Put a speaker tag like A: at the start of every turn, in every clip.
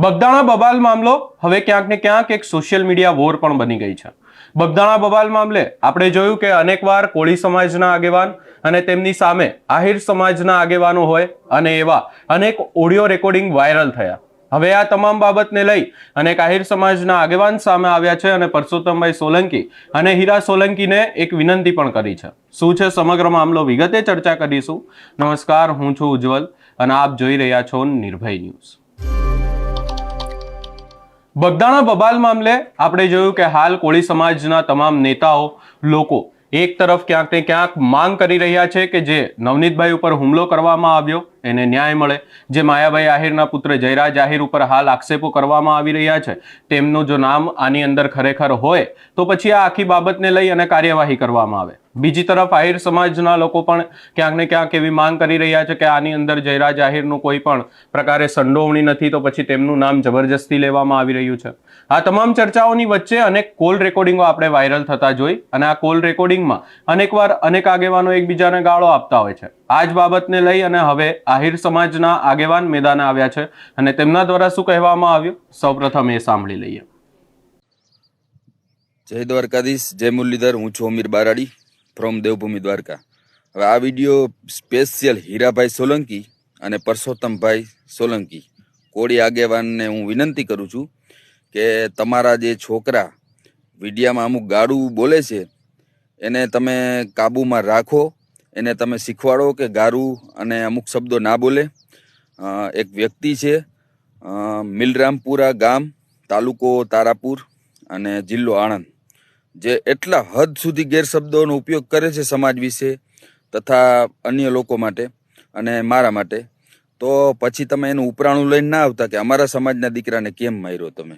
A: બગદાણા બબાલ મામલો હવે ક્યાંક ને ક્યાંક એક સોશિયલ મીડિયા વોર પણ બની ગઈ છે. બગદાણા બબાલ મામલે આપણે જોયું કે અનેકવાર કોળી સમાજના આગેવાન અને તેમની સામે આહિર સમાજના આગેવાનો હોય અને એવા અનેક ઓડિયો રેકોર્ડિંગ વાયરલ થયા. હવે આ તમામ બાબતને લઈ અનેક આહિર સમાજના આગેવાન સામે આવ્યા છે અને પરસોત્તમભાઈ સોલંકી અને હીરા સોલંકીને એક વિનંતી પણ કરી છે. શું છે સમગ્ર મામલો વિગતે ચર્ચા કરીશું. નમસ્કાર, હું છું ઉજ્જવલ અને આપ જોઈ રહ્યા છો નિર્ભય ન્યૂઝ. બગદાણા બબાલ મામલે આપણે જોયું કે હાલ કોળી સમાજના તમામ નેતાઓ લોકો એક તરફ ક્યાંક ને ક્યાંક માંગ કરી રહ્યા છે કે જે નવનીતભાઈ ઉપર હુમલો કરવામાં આવ્યો એને ન્યાય મળે. જે માયાભાઈ આહિરના પુત્ર જયરાજ આહિર ઉપર હાલ આક્ષેપો કરવામાં આવી રહ્યા છે તેમનું જો નામ આની અંદર ખરેખર હોય તો પછી આ આખી બાબતને લઈ અને કાર્યવાહી કરવામાં આવે. બીજી તરફ આહિર સમાજના લોકો પણ ક્યાંક ને ક્યાંક એવી માંગ કરી રહ્યા છે કે આની અંદર જયરાજ આહિરનું કોઈ પણ પ્રકારે સંડોવણી નથી તો પછી તેમનું નામ જબરજસ્તી લેવામાં આવી રહ્યું છે. આ તમામ ચર્ચાઓની વચ્ચે અનેક કોલ રેકોર્ડિંગો આપણે વાયરલ થતા જોઈ અને આ કોલ રેકોર્ડિંગમાં અનેકવાર અનેક આગેવાનો એકબીજાને ગાળો આપતા હોય છે. આ જ બાબતને લઈ અને હવે આહિર સમાજના આગેવાન મેદાને આવ્યા છે અને તેમના દ્વારા શું કહેવામાં આવ્યું સૌપ્રથમ એ સાંભળી લઈએ.
B: જય દ્વારકાધીશ, જય મુરલીધર. હું છું અમીર બારાડી ફ્રોમ દેવભૂમિ દ્વારકા. હવે આ વિડીયો સ્પેશિયલ હીરાભાઈ સોલંકી અને પરસોત્તમભાઈ સોલંકી કોળી આગેવાનને હું વિનંતી કરું છું કે તમારા જે છોકરા વિડીયામાં અમુક ગાળું બોલે છે એને તમે કાબૂમાં રાખો, એને તમે શીખવાડો કે ગારું અને અમુક શબ્દો ના બોલે. એક વ્યક્તિ છે મિલરામપુરા ગામ, તાલુકો તારાપુર અને જિલ્લો આણંદ, જે એટલા હદ સુધી ગેરશબ્દોનો ઉપયોગ કરે છે સમાજ વિશે તથા અન્ય લોકો માટે અને મારા માટે, તો પછી તમે એનું ઉપરાણું લઈને ના આવતા કે અમારા સમાજના દીકરાને કેમ માર્યો તમે.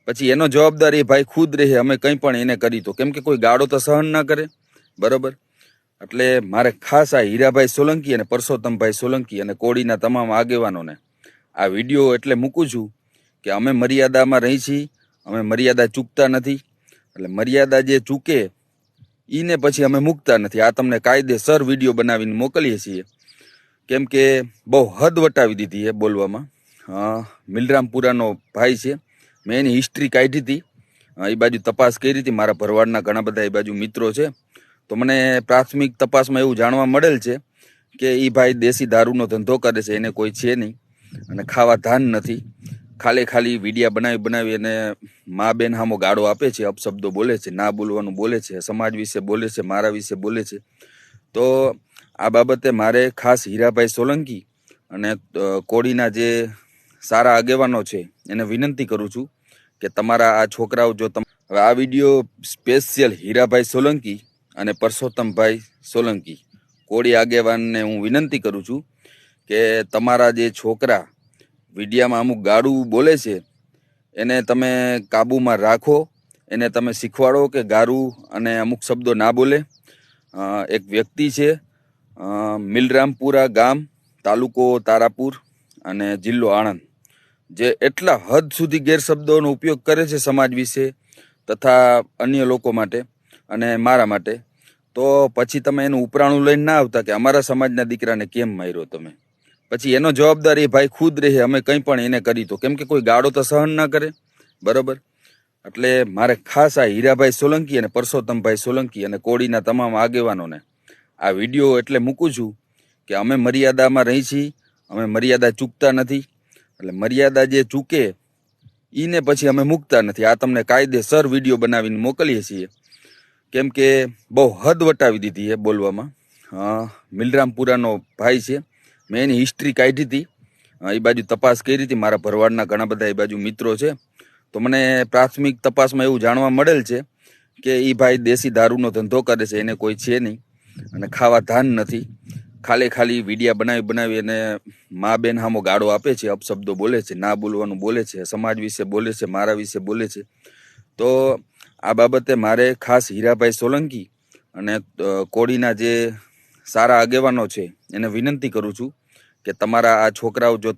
B: પછી એનો જવાબદાર એ ભાઈ ખુદ રહે, અમે કંઈ પણ એને કરી તો, કેમ કે કોઈ ગાળો તો સહન ના કરે, બરોબર. એટલે મારે ખાસ આ હીરાભાઈ સોલંકી અને પરસોત્તમભાઈ સોલંકી અને કોળીના તમામ આગેવાનોને આ વિડીયો એટલે મૂકું છું કે અમે મર્યાદામાં રહી છીએ, અમે મર્યાદા ચૂકતા નથી. એટલે મર્યાદા જે ચૂકે એને પછી અમે મૂકતા નથી. આ તમને કાયદેસર વિડીયો બનાવીને મોકલીએ છીએ, કેમ કે બહુ હદ વટાવી દીધી એ બોલવામાં. મિલરામપુરાનો ભાઈ છે, મેં એની હિસ્ટ્રી કાઢી હતી, એ બાજુ તપાસ કરી હતી, મારા ભરવાડના ઘણા બધા એ બાજુ મિત્રો છે. તો મને પ્રાથમિક તપાસમાં એવું જાણવા મળેલ છે કે એ ભાઈ દેશી દારૂનો ધંધો કરે છે, એને કોઈ છે નહીં અને ખાવા ધાન નથી. ખાલી વિડીયા બનાવી અને મા બેન હામો ગાળો આપે છે, અપશબ્દો બોલે છે, ના બોલવાનું બોલે છે, સમાજ વિશે બોલે છે, મારા વિશે બોલે છે. તો આ બાબતે મારે ખાસ હીરાભાઈ સોલંકી અને કોળીના જે સારા આગેવાનો છે એને વિનંતી કરું છું કે તમારા આ છોકરાઓ જો હવે આ વિડીયો સ્પેશિયલ હીરાભાઈ સોલંકી અને પરસોત્તમભાઈ સોલંકી કોળી આગેવાનને હું વિનંતી કરું છું કે તમારા જે છોકરા વિડીયામાં અમુક ગાળું બોલે છે એને તમે કાબૂમાં રાખો, એને તમે શીખવાડો કે ગારું અને અમુક શબ્દો ના બોલે. એક વ્યક્તિ છે મિલરામપુરા ગામ, તાલુકો તારાપુર અને જિલ્લો આણંદ, જે એટલા હદ સુધી ગેરશબ્દોનો ઉપયોગ કરે છે સમાજ વિશે તથા અન્ય લોકો માટે અને મારા માટે, તો પછી તમે એનું ઉપરાણું લઈને ના આવતા કે અમારા સમાજના દીકરાને કેમ માર્યો તમે. પછી એનો જવાબદાર એ ભાઈ ખુદ રહે, અમે કંઈ પણ એને કરી તો, કેમ કે કોઈ ગાળો તો સહન ના કરે, બરોબર. એટલે મારે ખાસ આ હીરાભાઈ સોલંકી અને પરસોત્તમભાઈ સોલંકી અને કોળીના તમામ આગેવાનોને આ વિડીયો એટલે મૂકું છું કે અમે મર્યાદામાં રહી છીએ, અમે મર્યાદા ચૂકતા નથી. એટલે મર્યાદા જે ચૂકે એને પછી અમે મૂકતા નથી. આ તમને કાયદેસર વિડીયો બનાવીને મોકલીએ છીએ, કેમ કે બહુ હદ વટાવી દીધી એ બોલવામાં. મિલરામપુરાનો ભાઈ છે, મેં એની હિસ્ટ્રી કાઢી હતી, એ બાજુ તપાસ કરી હતી, મારા ભરવાડના ઘણા બધા એ બાજુ મિત્રો છે. તો મને પ્રાથમિક તપાસમાં એવું જાણવા મળેલ છે કે એ ભાઈ દેશી દારૂનો ધંધો કરે છે, એને કોઈ છે નહીં અને ખાવા ધાન નથી. ખાલી વિડીયા બનાવી અને મા બેન હામો ગાળો આપે છે, અપશબ્દો બોલે છે, ના બોલવાનું બોલે છે, સમાજ વિશે બોલે છે, મારા વિશે બોલે છે. તો આ બાબતે મારે ખાસ હીરાભાઈ સોલંકી અને કોળીના જે સારા આગેવાનો છે એને વિનંતી કરું છું કે તમારા આ છોકરાઓ જો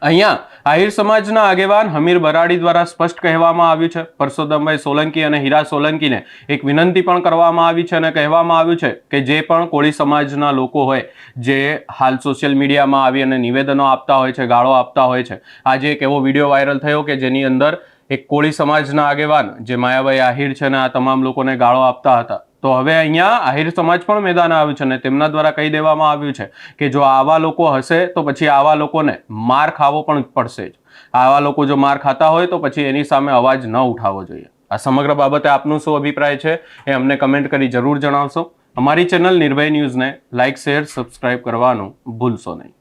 A: અહીંયા આહિર સમાજના આગેવાન હમીર બરાડી દ્વારા સ્પષ્ટ કહેવામાં આવ્યું છે, પરસોત્તમભાઈ સોલંકી અને હીરા સોલંકીને એક વિનંતી પણ કરવામાં આવી છે અને કહેવામાં આવ્યું છે કે જે પણ કોળી સમાજના લોકો હોય જે હાલ સોશિયલ મીડિયામાં આવી અને નિવેદનો આપતા હોય છે, ગાળો આપતા હોય છે, આજે એક એવો વિડીયો વાયરલ થયો કે જેની અંદર એક કોળી સમાજના આગેવાન જે માયાભાઈ આહિર છે ને આ તમામ લોકોને ગાળો આપતા હતા. તો હવે અહીંયા આહિર સમાજ પણ મેદાને આવ્યું છે અને તેમના દ્વારા કહી દેવામાં આવ્યું છે કે જો આવા લોકો હશે તો પછી આવા લોકોને માર ખાવો પણ પડશે જ. આવા લોકો જો માર ખાતા હોય તો પછી એની સામે અવાજ ન ઉઠાવવો જોઈએ. આ સમગ્ર બાબતે આપનું શું અભિપ્રાય છે એ અમને કમેન્ટ કરી જરૂર જણાવશો. અમારી ચેનલ નિર્ભય ન્યૂઝને લાઇક, શેર, સબસ્ક્રાઇબ કરવાનું ભૂલશો નહીં.